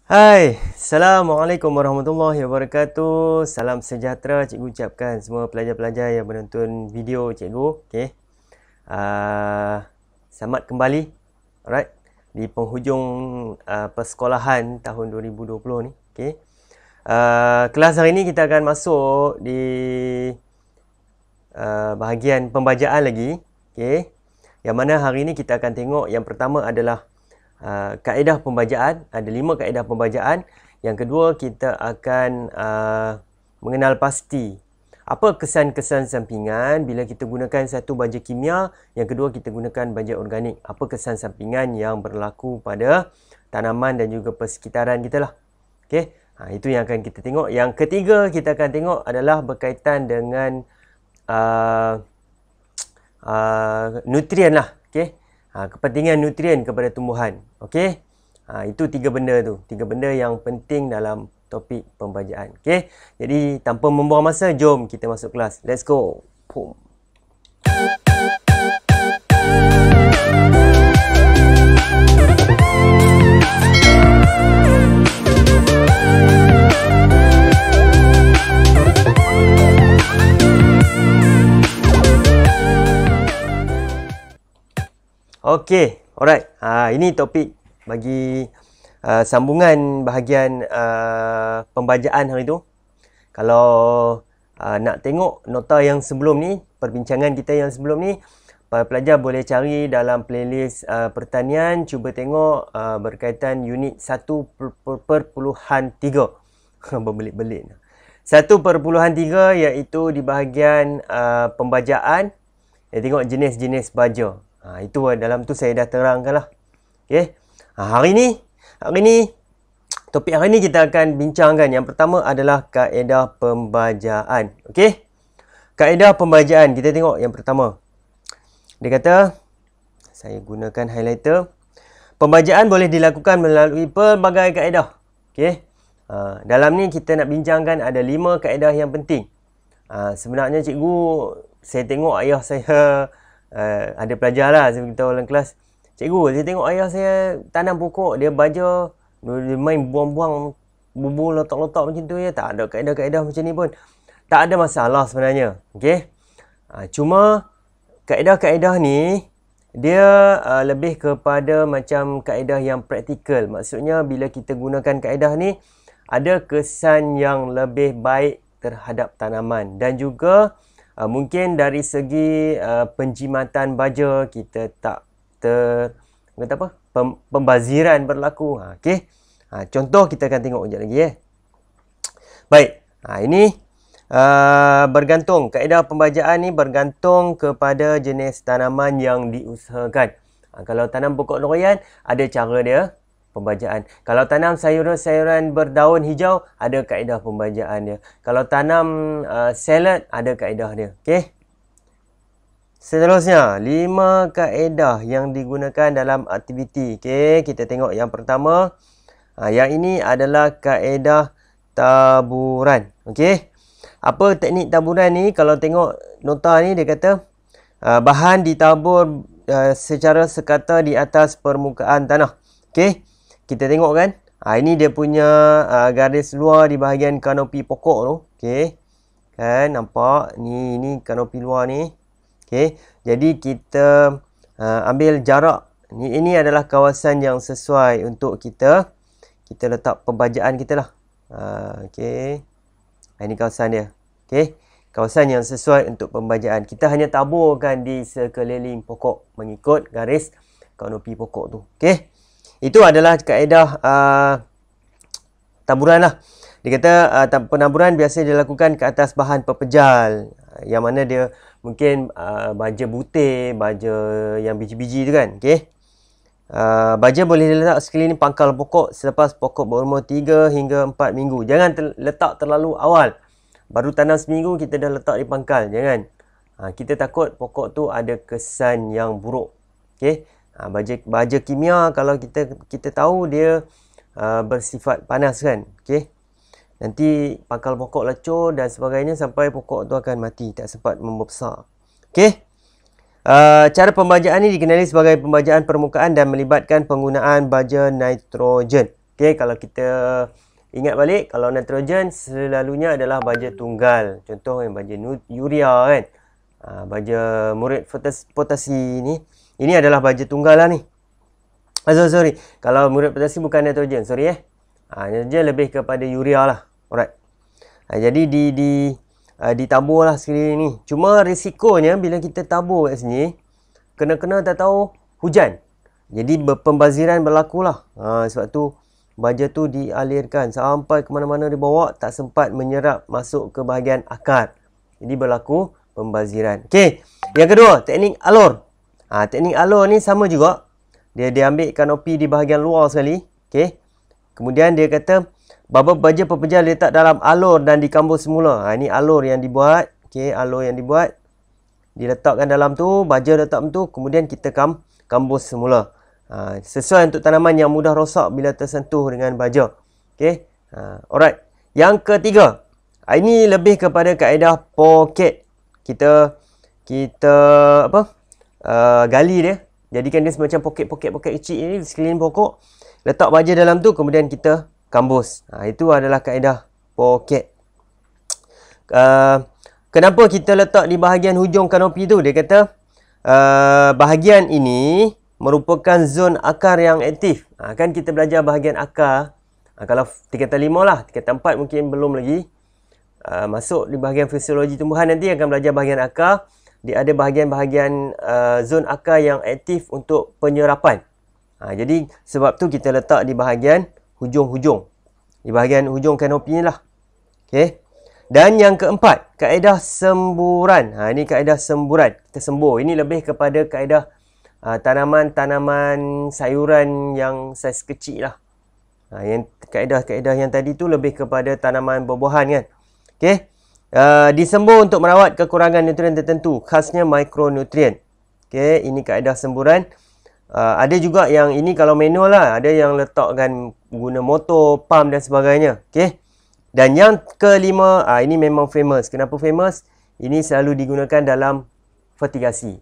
Hai, Assalamualaikum warahmatullahi wabarakatuh. Salam sejahtera cikgu ucapkan semua pelajar-pelajar yang menonton video cikgu. Okay. Selamat kembali, alright, di penghujung persekolahan tahun 2020 ni. Okay. Kelas hari ni kita akan masuk di bahagian pembacaan lagi. Okay. Yang mana hari ni kita akan tengok yang pertama adalah kaedah pembacaan. Ada 5 kaedah pembacaan. Yang kedua, kita akan mengenal pasti apa kesan-kesan sampingan bila kita gunakan satu baja kimia. Yang kedua, kita gunakan baja organik. Apa kesan sampingan yang berlaku pada tanaman dan juga persekitaran kita lah. Okay? Itu yang akan kita tengok. Yang ketiga kita akan tengok adalah berkaitan dengan nutrien lah. Okay? Kepentingan nutrien kepada tumbuhan. Okey. Itu 3 benda tu. 3 benda yang penting dalam topik pembacaan. Okey. Jadi tanpa membuang masa, jom kita masuk kelas. Let's go. Boom. Okey, alright. Ini topik bagi sambungan bahagian pembacaan hari tu. Kalau nak tengok nota yang sebelum ni, perbincangan kita yang sebelum ni, para pelajar boleh cari dalam playlist pertanian, cuba tengok berkaitan unit 1.3. Berbelit-belit. 1.3 iaitu di bahagian pembacaan. Tengok jenis-jenis baja. Itu dalam tu saya dah terangkan lah. Okay. Hari ni, topik hari ni kita akan bincangkan. Yang pertama adalah kaedah pembacaan. Okay. Kaedah pembacaan. Kita tengok yang pertama. Dia kata, saya gunakan highlighter. Pembacaan boleh dilakukan melalui pelbagai kaedah. Okay. Dalam ni kita nak bincangkan ada 5 kaedah yang penting. Sebenarnya cikgu, saya tengok ayah saya... ada pelajar lah, saya beritahu dalam kelas, cikgu, saya tengok ayah saya tanam pokok, dia baja, dia main buang-buang bubur letak-letak macam tu ya. Tak ada kaedah-kaedah macam ni pun. Tak ada masalah sebenarnya. Okay? Cuma kaedah-kaedah ni dia lebih kepada macam kaedah yang praktikal. Maksudnya bila kita gunakan kaedah ni, ada kesan yang lebih baik terhadap tanaman. Dan juga mungkin dari segi penjimatan baja kita tak pembaziran berlaku. Okey. Contoh kita akan tengok sekejap lagi . Baik. Ini bergantung, kaedah pembacaan ni bergantung kepada jenis tanaman yang diusahakan. Kalau tanam pokok durian, ada cara dia pembacaan. Kalau tanam sayuran-sayuran berdaun hijau, ada kaedah pembacaan dia. Kalau tanam salad, ada kaedah dia. Okey. Seterusnya, 5 kaedah yang digunakan dalam aktiviti. Okey, kita tengok yang pertama. Yang ini adalah kaedah taburan. Okey. Apa teknik taburan ni? Kalau tengok nota ni, dia kata bahan ditabur secara sekata di atas permukaan tanah. Okey. Kita tengok kan. Ini dia punya garis luar di bahagian kanopi pokok tu. Okey. Kan nampak ni kanopi luar ni. Okey. Jadi kita ambil jarak. Ini adalah kawasan yang sesuai untuk kita letak pembacaan kita lah. Okey. Ini kawasan dia. Okey. Kawasan yang sesuai untuk pembacaan. Kita hanya taburkan di sekeliling pokok mengikut garis kanopi pokok tu. Okey. Itu adalah kaedah taburan lah. Dia kata penaburan biasa dilakukan ke atas bahan pepejal. Yang mana dia mungkin baja butir, baja yang biji-biji tu kan. Okay. Baja boleh diletak sekeliling pangkal pokok selepas pokok berumur 3 hingga 4 minggu. Jangan letak terlalu awal. Baru tanam seminggu kita dah letak di pangkal. Jangan. Kita takut pokok tu ada kesan yang buruk. Okay. Baja kimia kalau kita tahu dia bersifat panas kan. Okey. Nanti pangkal pokok lecur dan sebagainya sampai pokok tu akan mati, tak sempat membesar. Okey. Cara pembacaan ini dikenali sebagai pembacaan permukaan dan melibatkan penggunaan baja nitrogen. Okey, kalau kita ingat balik, kalau nitrogen selalunya adalah baja tunggal. Contoh yang baja urea kan. Baja murid potasi ni. Ini adalah baja tunggal lah ni. Sorry. Kalau murid potasi bukan nitrogen. Sorry nitrogen lebih kepada urea lah. Alright. Jadi ditabur lah sekali ni. Cuma risikonya bila kita tabur kat sini, kena-kena tak tahu hujan. Jadi pembaziran berlaku lah. Sebab tu baja tu dialirkan sampai ke mana-mana dibawa, tak sempat menyerap masuk ke bahagian akar. Jadi berlaku pembaziran. Okey, yang kedua, teknik alur. Teknik alur ni sama juga. Dia ambil kanopi di bahagian luar sekali. Okey. Kemudian dia kata baja pepejal letak dalam alur dan dikambus semula. Ini alur yang dibuat. Okey, alur yang dibuat. Diletakkan dalam tu, baja letak tu, kemudian kita kambus semula. Sesuai untuk tanaman yang mudah rosak bila tersentuh dengan baja. Okey. Alright. Yang ketiga, ini lebih kepada kaedah pocket. Kita gali dia. Jadikan dia semacam poket kecil ni sekeliling pokok. Letak baja dalam tu, kemudian kita kambus. Itu adalah kaedah pocket. Kenapa kita letak di bahagian hujung kanopi tu? Dia kata bahagian ini merupakan zon akar yang aktif. Kan kita belajar bahagian akar. Kalau tingkatan 5 lah, tingkatan 4 mungkin belum lagi. Masuk di bahagian fisiologi tumbuhan nanti akan belajar bahagian akar. Dia ada bahagian-bahagian zon akar yang aktif untuk penyerapan. Jadi sebab tu kita letak di bahagian hujung-hujung. Di bahagian hujung kanopi ni lah. Okey. Dan yang keempat, kaedah semburan. Ini kaedah semburan. Kita sembur. Ini lebih kepada kaedah tanaman-tanaman sayuran yang saiz kecil lah. Yang kaedah-kaedah yang tadi tu lebih kepada tanaman buah-buahan kan. Okey. Disembur untuk merawat kekurangan nutrien tertentu, khasnya mikronutrien. Okey, ini kaedah semburan. Ada juga yang ini kalau manual lah, ada yang letakkan guna motor, pump dan sebagainya. Okey. Dan yang kelima, ini memang famous. Kenapa famous? Ini selalu digunakan dalam fertigasi.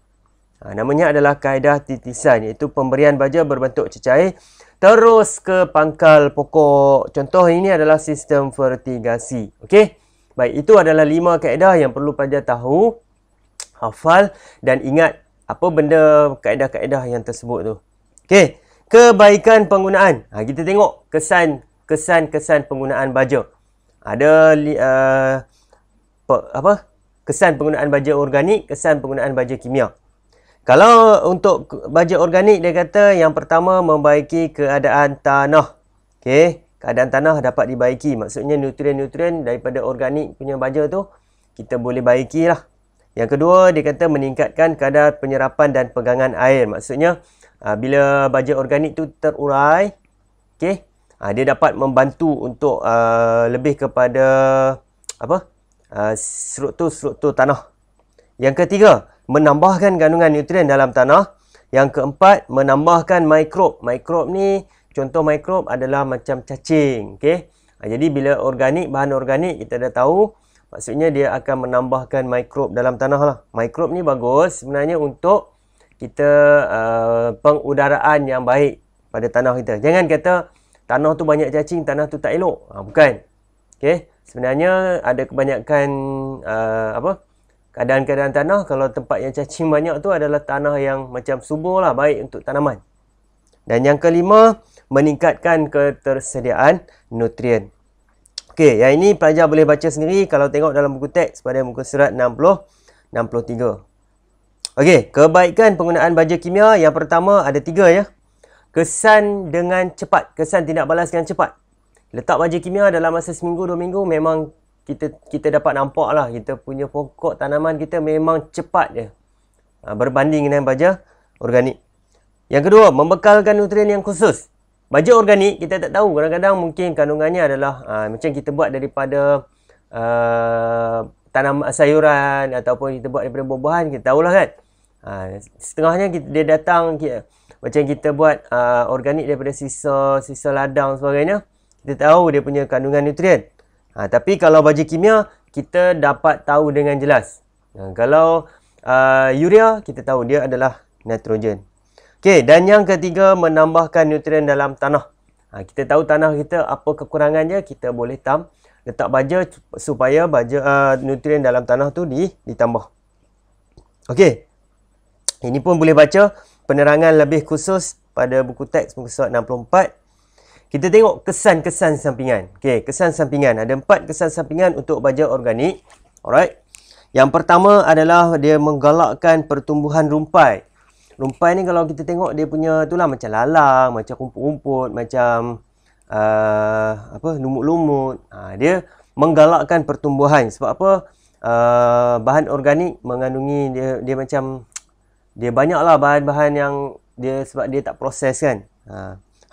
Namanya adalah kaedah titisan, iaitu pemberian baja berbentuk cecair terus ke pangkal pokok. Contoh ini adalah sistem fertigasi. Okey. Baik, itu adalah 5 kaedah yang perlu pelajar tahu, hafal dan ingat apa benda kaedah-kaedah yang tersebut tu. Okey, kebaikan penggunaan. Kita tengok kesan penggunaan baja. Ada kesan penggunaan baja organik, kesan penggunaan baja kimia. Kalau untuk baja organik, dia kata yang pertama membaiki keadaan tanah. Okey, keadaan tanah dapat dibaiki. Maksudnya nutrien-nutrien daripada organik punya baja tu kita boleh baiki lah. Yang kedua, dia kata meningkatkan kadar penyerapan dan pegangan air. Maksudnya bila baja organik tu terurai, okey, dia dapat membantu untuk lebih kepada struktur tanah. Yang ketiga, menambahkan kandungan nutrien dalam tanah. Yang keempat, menambahkan mikrob. Mikrob ni, contoh mikrob adalah macam cacing. Okay? Jadi bila organik, bahan organik kita dah tahu, maksudnya dia akan menambahkan mikrob dalam tanah lah. Mikrob ni bagus sebenarnya untuk kita pengudaraan yang baik pada tanah kita. Jangan kata tanah tu banyak cacing, tanah tu tak elok. Bukan. Okay? Sebenarnya ada kebanyakan keadaan-keadaan tanah, kalau tempat yang cacing banyak tu adalah tanah yang macam subur lah, baik untuk tanaman. Dan yang kelima, meningkatkan ketersediaan nutrien. Okey, yang ini pelajar boleh baca sendiri kalau tengok dalam buku teks pada muka surat 60-63. Okey, kebaikan penggunaan baja kimia yang pertama ada 3 ya. Kesan dengan cepat, kesan tindak balas dengan cepat. Letak baja kimia dalam masa seminggu 2 minggu memang kita dapat nampak lah, kita punya pokok tanaman kita memang cepat je berbanding dengan baja organik. Yang kedua, membekalkan nutrien yang khusus. Baja organik kita tak tahu, kadang-kadang mungkin kandungannya adalah macam kita buat daripada tanam sayuran ataupun kita buat daripada buah-buahan, kita tahulah kan. Setengahnya dia datang macam kita buat organik daripada sisa ladang sebagainya, kita tahu dia punya kandungan nutrien. Tapi kalau baja kimia, kita dapat tahu dengan jelas. Kalau urea, kita tahu dia adalah nitrogen. Okey, dan yang ketiga, menambahkan nutrien dalam tanah. Kita tahu tanah kita apa kekurangannya, kita boleh letak baja supaya nutrien dalam tanah tu ditambah. Okey. Ini pun boleh baca penerangan lebih khusus pada buku teks muka surat 64. Kita tengok kesan-kesan sampingan. Okey, kesan sampingan. Ada 4 kesan sampingan untuk baja organik. Alright. Yang pertama adalah dia menggalakkan pertumbuhan rumpai. Rumpai ni kalau kita tengok dia punya itulah macam lalang, macam rumput-rumput, macam lumut-lumut. Dia menggalakkan pertumbuhan. Sebab apa? Bahan organik mengandungi dia macam dia banyaklah bahan-bahan yang sebab dia tak proses kan.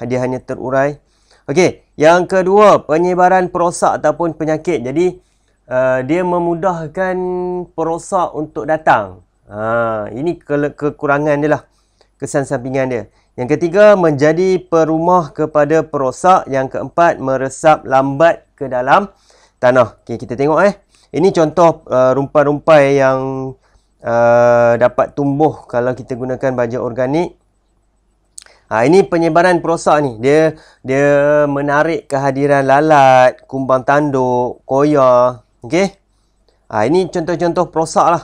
Dia hanya terurai. Okey, yang kedua, penyebaran perosak ataupun penyakit. Jadi dia memudahkan perosak untuk datang. Ini kekurangan dia lah. Kesan sampingan dia. Yang ketiga, menjadi perumah kepada perosak. Yang keempat, meresap lambat ke dalam tanah. Okey, kita tengok Ini contoh rumpai-rumpai yang dapat tumbuh kalau kita gunakan baja organik. Ini penyebaran perosak ni. Dia menarik kehadiran lalat, kumbang tanduk, koya. Okey. Ini contoh-contoh perosak lah.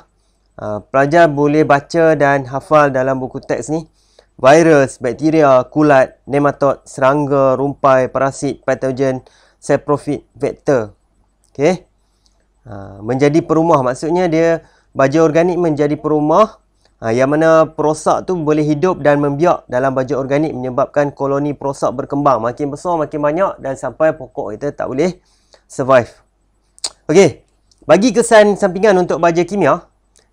Pelajar boleh baca dan hafal dalam buku teks ni. Virus, bakteria, kulat, nematod, serangga, rumpai, parasit, patogen, saprofit, vektor. Okey. Menjadi perumah. Maksudnya dia baja organik menjadi perumah yang mana perosak tu boleh hidup dan membiak dalam baja organik menyebabkan koloni perosak berkembang. Makin besar, makin banyak dan sampai pokok kita tak boleh survive. Okey, bagi kesan sampingan untuk baja kimia.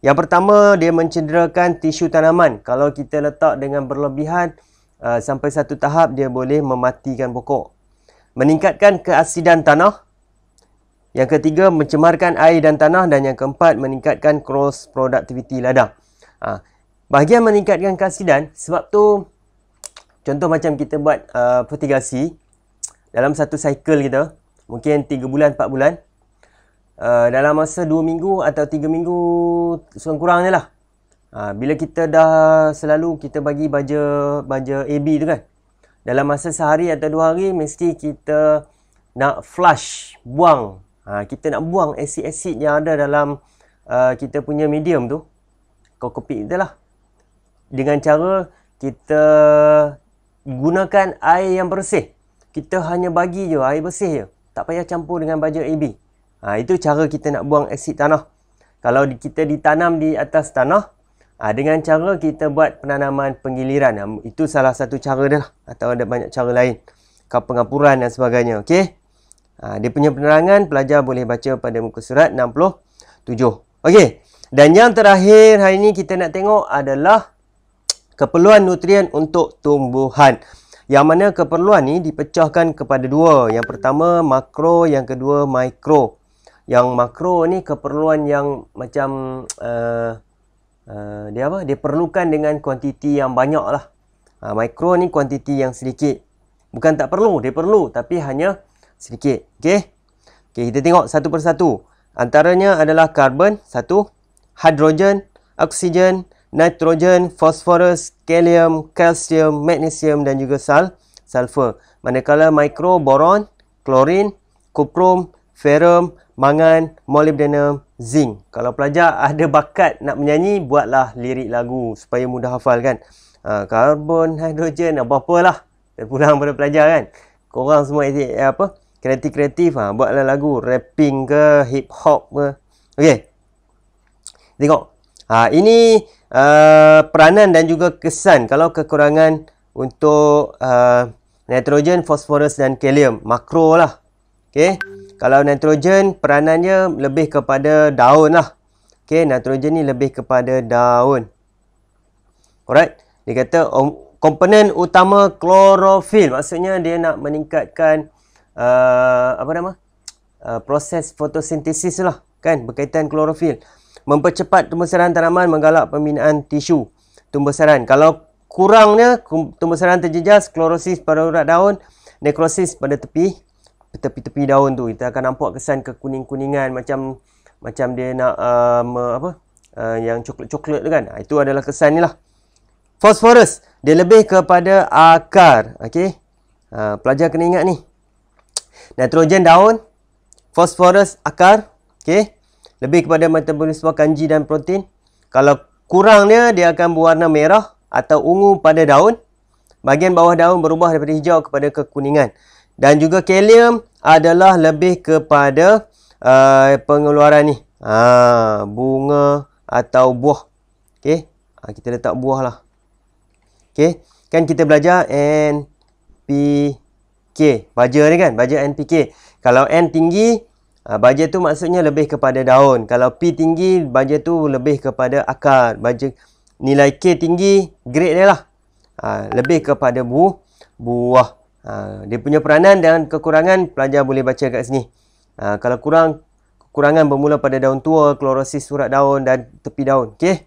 Yang pertama, dia mencederakan tisu tanaman. Kalau kita letak dengan berlebihan, sampai satu tahap dia boleh mematikan pokok. Meningkatkan keasidan tanah. Yang ketiga, mencemarkan air dan tanah. Dan yang keempat, meningkatkan cross productivity ladang. Bahagian meningkatkan keasidan, sebab tu contoh macam kita buat fertigasi dalam satu cycle kita, mungkin 3 bulan, 4 bulan, dalam masa 2 minggu atau 3 minggu sekurang-kurangnya lah. Bila kita dah selalu kita bagi baja AB tu kan, dalam masa sehari atau 2 hari mesti kita nak flush, buang. Kita nak buang asid-asid yang ada dalam kita punya medium tu, kokopik kita lah. Dengan cara kita gunakan air yang bersih. Kita hanya bagi je air bersih je. Tak payah campur dengan baja AB. Itu cara kita nak buang asid tanah. Kalau kita ditanam di atas tanah, dengan cara kita buat penanaman penggiliran. Itu salah satu cara dia lah. Atau ada banyak cara lain. Pengapuran dan sebagainya. Okey. Dia punya penerangan pelajar boleh baca pada muka surat 67. Okey. Dan yang terakhir hari ini kita nak tengok adalah keperluan nutrien untuk tumbuhan. Yang mana keperluan ni dipecahkan kepada 2. Yang pertama makro, yang kedua mikro. Yang makro ni keperluan yang macam dia perlukan dengan kuantiti yang banyak lah. Mikro ni kuantiti yang sedikit. Bukan tak perlu, dia perlu tapi hanya sedikit. Okey. Okey, kita tengok satu persatu. Antaranya adalah karbon, 1, hidrogen, oksigen, nitrogen, fosforus, kalium, kalsium, magnesium dan juga sulfur. Manakala mikro, boron, klorin, kuprum, ferrum, mangan, molybdenum, zinc. Kalau pelajar ada bakat nak menyanyi, buatlah lirik lagu supaya mudah hafal kan. Karbon, hidrogen, apa-apalah. Terpulang pada pelajar kan. Korang semua kreatif-kreatif, buatlah lagu, rapping ke, hip hop ke. Okey. Tengok. Ini peranan dan juga kesan. Kalau kekurangan untuk nitrogen, fosforus dan kalium, makro lah. Okey. Kalau nitrogen, peranannya lebih kepada daun lah. Okey, nitrogen ni lebih kepada daun. Alright. Dia kata komponen utama klorofil. Maksudnya dia nak meningkatkan proses fotosintesis lah kan, berkaitan klorofil. Mempercepat tumbuhan tanaman, menggalak pembinaan tisu tumbuhan. Kalau kurangnya tumbuhan terjejas, klorosis pada urat daun, nekrosis pada tepi-tepi daun tu. Kita akan nampak kesan kekuning-kuningan macam dia nak yang coklat-coklat tu kan. Itu adalah kesan ni lah. Fosforus dia lebih kepada akar. Okey. Pelajar kena ingat ni. Nitrogen daun, fosforus akar, okey. Lebih kepada metabolisme kanji dan protein. Kalau kurang dia akan berwarna merah atau ungu pada daun. Bahagian bawah daun berubah daripada hijau kepada kekuningan. Dan juga kalium adalah lebih kepada pengeluaran ni. Bunga atau buah. Okey. Kita letak buah lah. Okey. Kan kita belajar NPK. Baja ni kan. Baja NPK. Kalau N tinggi, baja tu maksudnya lebih kepada daun. Kalau P tinggi, baja tu lebih kepada akar. Baja nilai K tinggi, grade dia lah. Lebih kepada buah. Dia punya peranan dan kekurangan pelajar boleh baca kat sini. Kalau kekurangan bermula pada daun tua, klorosis surat daun dan tepi daun. Okey.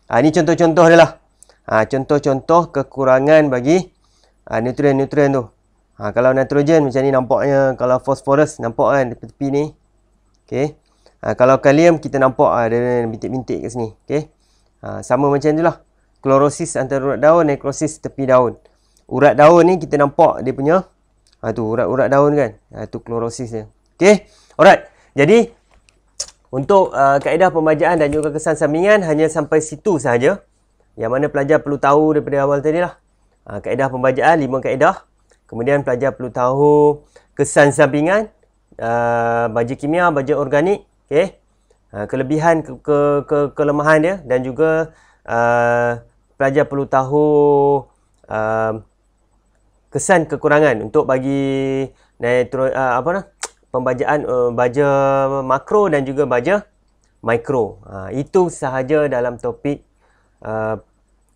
Ini contoh-contoh dia lah. Contoh-contoh kekurangan bagi nutrien-nutrien tu. Kalau nitrogen macam ni nampaknya. Kalau fosforus nampak kan tepi-tepi ni. Okey. Kalau kalium kita nampak ada bintik-bintik kat sini. Okey. Sama macam tu lah. Klorosis antara urat daun, nekrosis tepi daun. Urat daun ni kita nampak dia punya tu urat-urat daun kan. Tu klorosis dia. Okey. Alright. Jadi untuk kaedah pembajaan dan juga kesan sampingan hanya sampai situ sahaja. Yang mana pelajar perlu tahu daripada awal tadi lah. Kaedah pembajaan 5 kaedah. Kemudian pelajar perlu tahu kesan sampingan, baja kimia, baja organik, okey. Kelebihan kelemahan dia dan juga pelajar perlu tahu kesan kekurangan untuk bagi pembajaan baja makro dan juga baja mikro. Itu sahaja dalam topik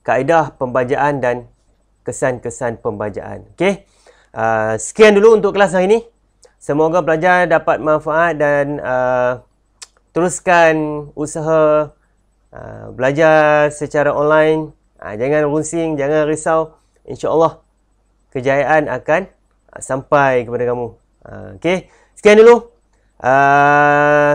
kaedah pembajaan dan kesan-kesan pembajaan. Okey. Sekian dulu untuk kelas hari ini. Semoga pelajar dapat manfaat dan teruskan usaha belajar secara online. Jangan rusing, jangan risau. InsyaAllah kejayaan akan sampai kepada kamu. Okey. Sekian dulu.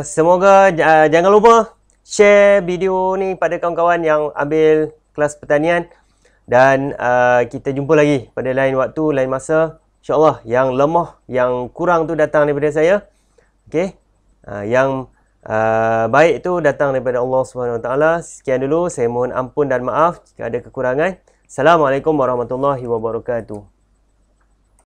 Semoga jangan lupa share video ni pada kawan-kawan yang ambil kelas pertanian. Dan kita jumpa lagi pada lain waktu, lain masa. InsyaAllah yang lemah, yang kurang tu datang daripada saya. Okey. Yang baik tu datang daripada Allah SWT. Sekian dulu. Saya mohon ampun dan maaf jika ada kekurangan. Assalamualaikum warahmatullahi wabarakatuh.